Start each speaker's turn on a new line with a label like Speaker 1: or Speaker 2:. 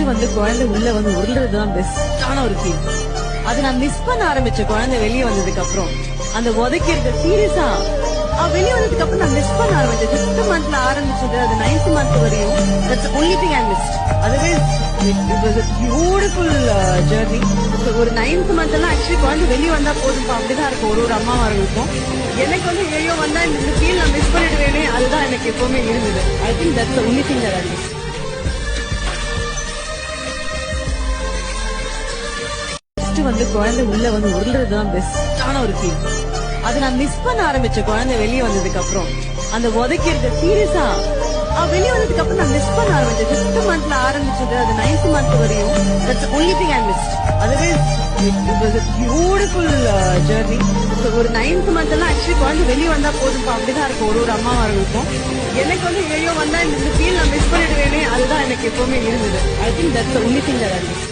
Speaker 1: வந்து குழந்தை உள்ள வந்து உருள்றதுதான் பெஸ்டான ஒரு ஃபீல். அது நான் மிஸ் பண்ண ஆரம்பிச்ச குழந்தை வெளியே வந்ததுக்கு அப்புறம் அந்த உதைக்கி இருக்க சீரியஸா வெளியே வந்ததுக்கு அப்புறம் நான் மிஸ் பண்ண ஆரம்பிச்சேன். 5th மந்த்ல ஆரம்பிச்சது அது 9th மந்த் வரையும் that's only thing I missed. அதுவே it was a beautiful journey. ஒரு 9th மந்த் எல்லாம் ஆக்சுவலி குழந்தை வெளியே வந்தா போதும் அப்படிதான் இருக்கும் ஒரு அம்மாவார்களுக்கும். எனக்கு வந்து ஐயோ வந்தா இந்த ஃபீல் நான் மிஸ் பண்ணிடுவேனே அதுதான் எனக்கு எப்பவுமே இருந்தது. I think that's the only thing that I missed. வந்து குழந்தை உள்ள வந்து உருள்றதுதான் பெஸ்டான ஒரு ஃபீல். அது நான் மிஸ் பண்ண ஆரம்பிச்ச குழந்தை வெளியே வந்ததுக்கு அப்புறம் அந்த உதைக்கி இருக்க சீரியஸா வெளியே வந்ததுக்கு அப்புறம் நான் மிஸ் பண்ண ஆரம்பிச்சேன். 5th மந்த்ல ஆரம்பிச்சது அது 9th மந்த் வரையும் that's only thing I missed. அதுவே it was a beautiful journey. ஒரு 9th மந்த் எல்லாம் ஆக்சுவலி குழந்தை வெளியே வந்தா போதும் அப்படிதான் இருக்கும் ஒரு அம்மாவார்களுக்கும். எனக்கு வந்து ஐயோ வந்தா இந்த ஃபீல் நான் மிஸ் பண்ணிடுவேனே அதுதான் எனக்கு எப்பவுமே இருந்தது. I think that's the only thing that I missed.